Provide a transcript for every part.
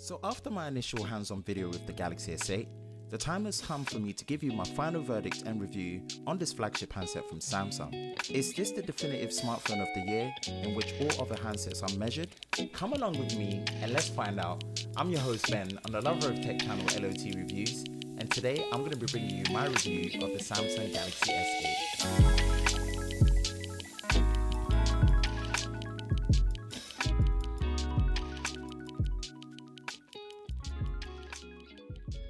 So after my initial hands-on video with the Galaxy S8, the time has come for me to give you my final verdict and review on this flagship handset from Samsung. Is this the definitive smartphone of the year in which all other handsets are measured? Come along with me and let's find out. I'm your host Ben on the Lover of Tech channel LOT Reviews, and today I'm going to be bringing you my review of the Samsung Galaxy S8.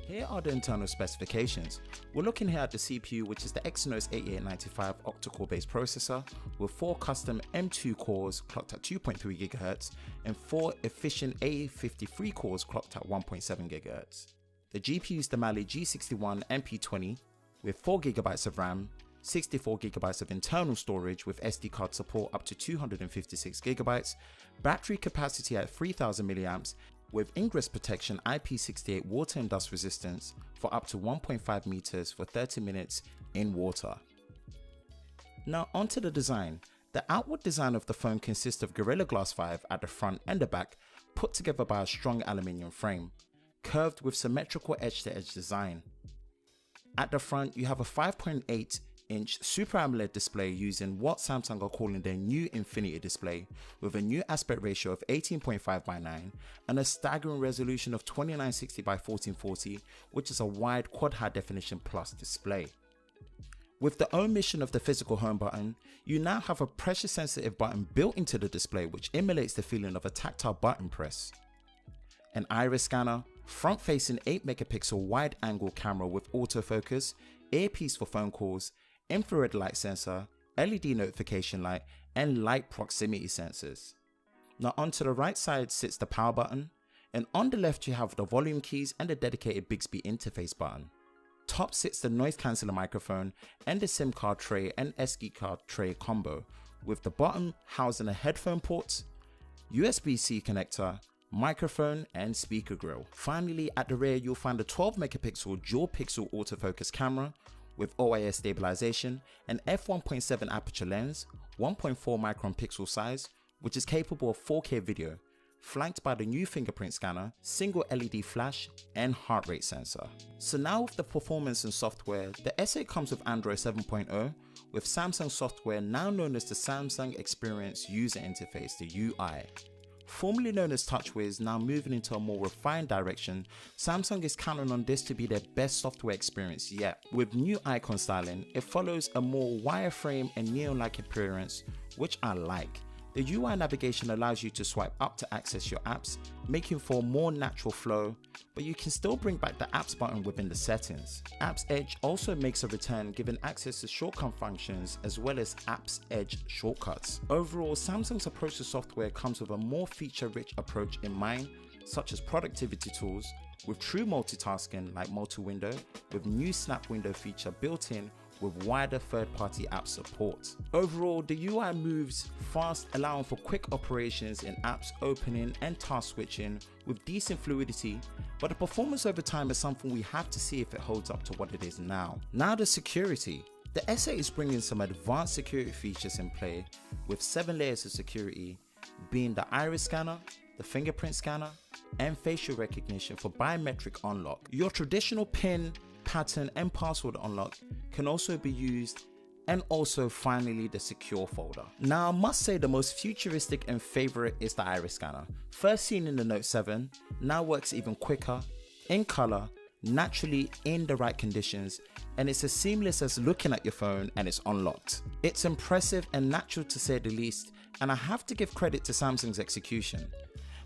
Here are the internal specifications. We're looking here at the CPU, which is the Exynos 8895 octa-core based processor with 4 custom M2 cores clocked at 2.3 GHz and 4 efficient A53 cores clocked at 1.7 GHz. The GPU is the Mali G61 MP20 with 4 GB of RAM, 64 GB of internal storage with SD card support up to 256 GB, battery capacity at 3000 mAh, with ingress protection IP68 water and dust resistance for up to 1.5 meters for 30 minutes in water. Now onto the design. The outward design of the phone consists of Gorilla Glass 5 at the front and the back, put together by a strong aluminium frame, curved with symmetrical edge-to-edge design. At the front you have a 5.8-inch Super AMOLED display using what Samsung are calling their new Infinity display, with a new aspect ratio of 18.5:9 and a staggering resolution of 2960x1440, which is a wide quad high definition plus display. With the omission of the physical home button, you now have a pressure sensitive button built into the display which emulates the feeling of a tactile button press. An iris scanner, front facing 8 megapixel wide angle camera with autofocus, earpiece for phone calls, infrared light sensor, LED notification light, and light proximity sensors. Now onto the right side sits the power button, and on the left you have the volume keys and the dedicated Bixby interface button. Top sits the noise cancelling microphone and the SIM card tray and SD card tray combo, with the bottom housing a headphone port, USB-C connector, microphone and speaker grill. Finally at the rear you'll find a 12 megapixel dual pixel autofocus camera with OIS stabilization, an f1.7 aperture lens, 1.4 micron pixel size, which is capable of 4K video, flanked by the new fingerprint scanner, single LED flash and heart rate sensor. So now with the performance and software, the S8 comes with Android 7.0 with Samsung software now known as the Samsung Experience User Interface, the UI. Formerly known as TouchWiz, now moving into a more refined direction, Samsung is counting on this to be their best software experience yet. With new icon styling, it follows a more wireframe and neon-like appearance, which I like. The UI navigation allows you to swipe up to access your apps, making for a more natural flow, but you can still bring back the apps button within the settings. Apps Edge also makes a return, giving access to shortcut functions as well as Apps Edge shortcuts. Overall, Samsung's approach to software comes with a more feature-rich approach in mind, such as productivity tools, with true multitasking like multi-window, with new snap window feature built in, with wider third-party app support. Overall, the UI moves fast, allowing for quick operations in apps opening and task switching with decent fluidity, but the performance over time is something we have to see if it holds up to what it is now. Now the security. The S8 is bringing some advanced security features in play, with 7 layers of security, being the iris scanner, the fingerprint scanner, and facial recognition for biometric unlock. Your traditional PIN, pattern and password unlock can also be used, and also finally the secure folder. Now I must say the most futuristic and favorite is the iris scanner. First seen in the Note 7, now works even quicker, in color, naturally in the right conditions, and it's as seamless as looking at your phone and it's unlocked. It's impressive and natural to say the least, and I have to give credit to Samsung's execution.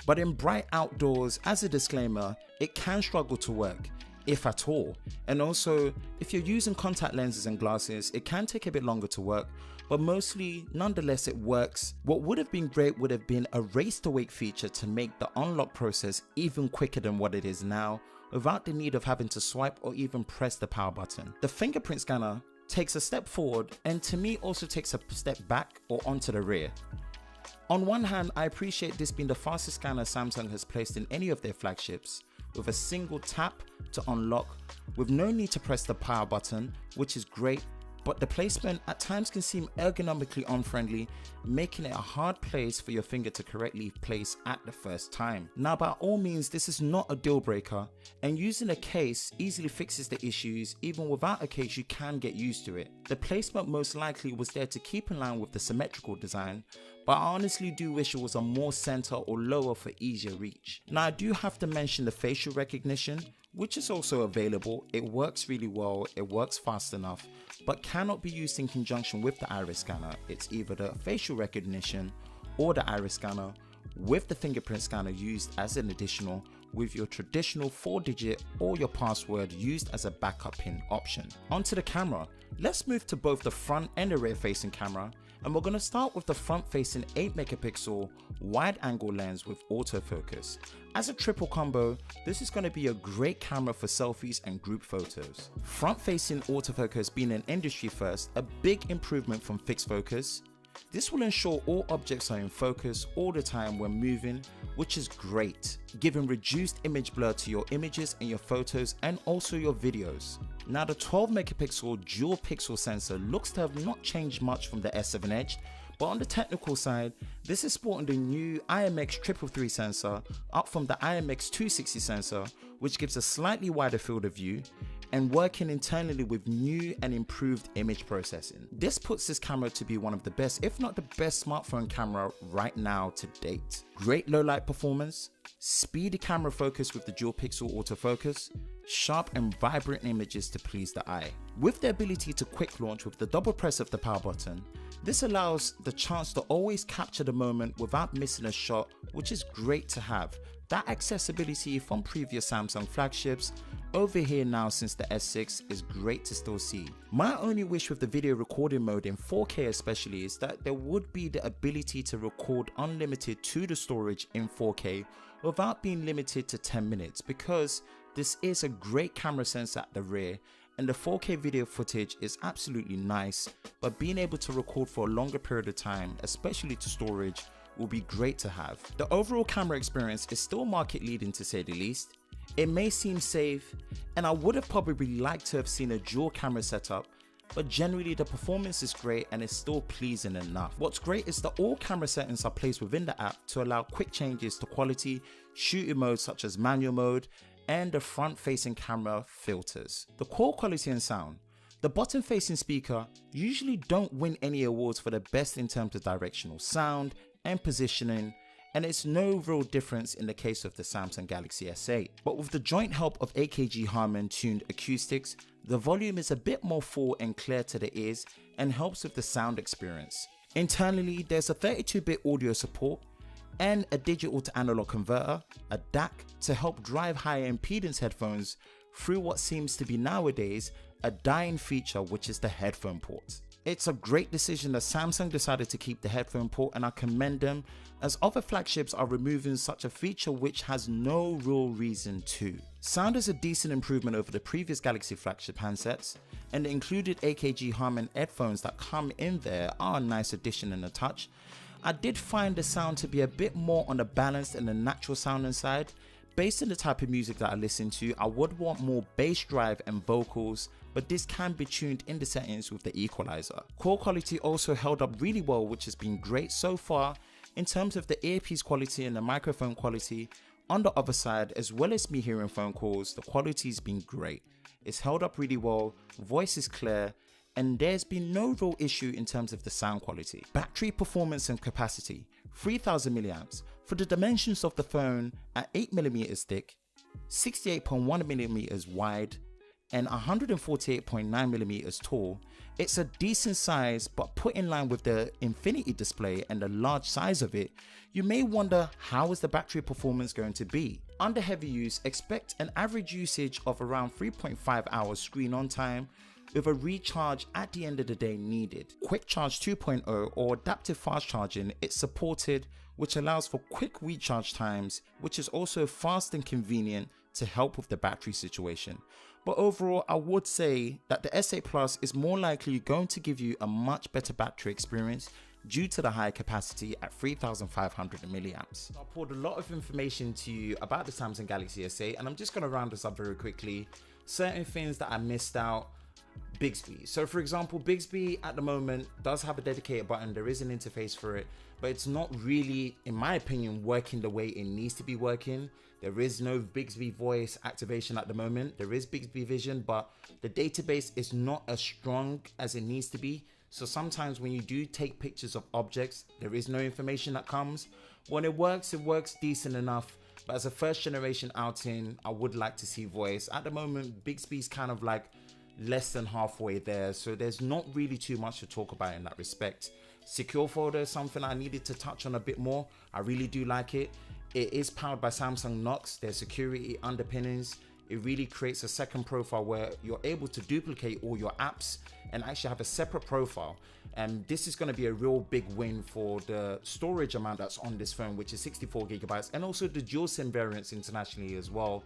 But in bright outdoors, as a disclaimer, it can struggle to work, if at all, and also if you're using contact lenses and glasses it can take a bit longer to work, but mostly nonetheless it works. What would have been great would have been a race to wake feature to make the unlock process even quicker than what it is now, without the need of having to swipe or even press the power button. The fingerprint scanner takes a step forward and to me also takes a step back or onto the rear. On one hand, I appreciate this being the fastest scanner Samsung has placed in any of their flagships, with a single tap to unlock with no need to press the power button, which is great, but the placement at times can seem ergonomically unfriendly, making it a hard place for your finger to correctly place at the first time. Now, by all means, this is not a deal breaker, and using a case easily fixes the issues. Even without a case, you can get used to it. The placement most likely was there to keep in line with the symmetrical design, but I honestly do wish it was a more center or lower for easier reach. Now, I do have to mention the facial recognition, which is also available. It works really well, it works fast enough, but cannot be used in conjunction with the iris scanner. It's either the facial recognition or the iris scanner, with the fingerprint scanner used as an additional, with your traditional 4-digit or your password used as a backup pin option. Onto the camera. Let's move to both the front and the rear facing camera, and we're going to start with the front facing 8 megapixel wide angle lens with autofocus. As a triple combo, this is going to be a great camera for selfies and group photos. Front facing autofocus being an industry first, a big improvement from fixed focus. This will ensure all objects are in focus all the time when moving, which is great, giving reduced image blur to your images and your photos and also your videos. Now, the 12 megapixel dual pixel sensor looks to have not changed much from the S7 Edge, but on the technical side, this is sporting the new IMX333 sensor up from the IMX260 sensor, which gives a slightly wider field of view, and working internally with new and improved image processing. This puts this camera to be one of the best, if not the best smartphone camera right now to date. Great low light performance, speedy camera focus with the dual pixel autofocus, sharp and vibrant images to please the eye. With the ability to quick launch with the double press of the power button, this allows the chance to always capture the moment without missing a shot, which is great to have. That accessibility from previous Samsung flagships over here now since the S6 is great to still see. My only wish with the video recording mode in 4K especially is that there would be the ability to record unlimited to the storage in 4K without being limited to 10 minutes, because this is a great camera sensor at the rear and the 4K video footage is absolutely nice, but being able to record for a longer period of time, especially to storage, will be great to have. The overall camera experience is still market leading to say the least. It may seem safe, and I would have probably liked to have seen a dual camera setup, but generally the performance is great and it's still pleasing enough. What's great is that all camera settings are placed within the app to allow quick changes to quality, shooting modes such as manual mode, and the front facing camera filters. The core quality and sound. The bottom facing speaker usually don't win any awards for the best in terms of directional sound and positioning, and it's no real difference in the case of the Samsung Galaxy S8. But with the joint help of AKG Harman tuned acoustics, the volume is a bit more full and clear to the ears and helps with the sound experience. Internally, there's a 32-bit audio support and a digital to analog converter, a DAC, to help drive higher impedance headphones through what seems to be nowadays a dying feature, which is the headphone port. It's a great decision that Samsung decided to keep the headphone port, and I commend them, as other flagships are removing such a feature which has no real reason to. Sound is a decent improvement over the previous Galaxy flagship handsets, and the included AKG Harman headphones that come in there are a nice addition and a touch. I did find the sound to be a bit more on the balanced and the natural sounding side. Based on the type of music that I listen to, I would want more bass drive and vocals, but this can be tuned in the settings with the equalizer. Core quality also held up really well, which has been great so far in terms of the earpiece quality and the microphone quality. On the other side, as well as me hearing phone calls, the quality's been great. It's held up really well, voice is clear, and there's been no real issue in terms of the sound quality. Battery performance and capacity, 3000 milliamps. For the dimensions of the phone at 8mm thick, 68.1mm wide, and 148.9mm tall, it's a decent size, but put in line with the Infinity display and the large size of it, you may wonder how is the battery performance going to be. Under heavy use, expect an average usage of around 3.5 hours screen on time, with a recharge at the end of the day needed. Quick Charge 2.0 or adaptive fast charging, it's supported, which allows for quick recharge times, which is also fast and convenient to help with the battery situation. But overall, I would say that the S8 Plus is more likely going to give you a much better battery experience due to the high capacity at 3500 milliamps. I poured a lot of information to you about the Samsung Galaxy S8, and I'm just going to round this up very quickly. Certain things that I missed out, Bixby. So for example, Bixby at the moment does have a dedicated button. There is an interface for it, but it's not really, in my opinion, working the way it needs to be working. There is no Bixby voice activation at the moment. There is Bixby Vision, but the database is not as strong as it needs to be. So sometimes when you do take pictures of objects, there is no information that comes. When it works decent enough. But as a first generation outing, I would like to see voice. At the moment, Bixby's kind of like less than halfway there, so there's not really too much to talk about in that respect. Secure folder is something I needed to touch on a bit more. I really do like it. It is powered by Samsung Knox. There's security underpinnings. It really creates a second profile where you're able to duplicate all your apps and actually have a separate profile. And this is going to be a real big win for the storage amount that's on this phone, which is 64 gigabytes, and also the dual SIM variants internationally as well.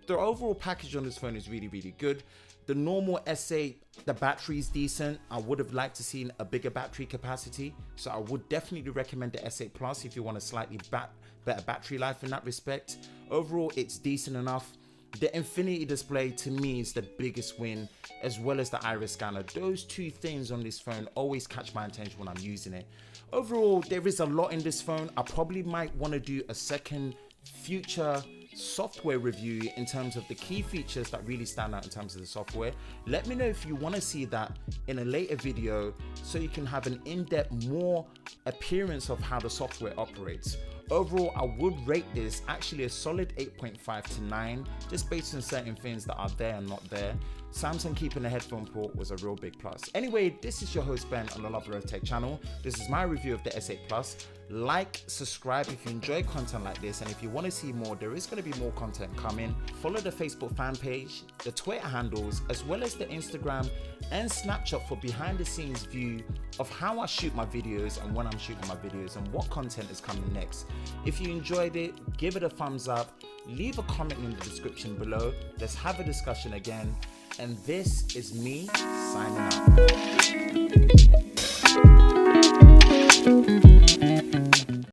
The overall package on this phone is really, really good. The normal S8, the battery is decent. I would have liked to see a bigger battery capacity. So I would definitely recommend the S8 Plus if you want a slightly better battery life in that respect. Overall, it's decent enough. The infinity display to me is the biggest win, as well as the iris scanner. Those two things on this phone always catch my attention when I'm using it. Overall, there is a lot in this phone. I probably might want to do a second future software review in terms of the key features that really stand out in terms of the software. Let me know if you want to see that in a later video so you can have an in-depth, more appearance of how the software operates. Overall, I would rate this actually a solid 8.5 to 9, just based on certain things that are there and not there. Samsung keeping the headphone port was a real big plus. Anyway, this is your host Ben on the Lover of Tech channel. This is my review of the S8 Plus. Like, subscribe if you enjoy content like this, and if you want to see more, there is going to be more content coming. Follow the Facebook fan page, the Twitter handles, as well as the Instagram and Snapchat for behind the scenes view of how I shoot my videos and when I'm shooting my videos and what content is coming next. If you enjoyed it, give it a thumbs up, leave a comment in the description below. Let's have a discussion again. And this is me signing out.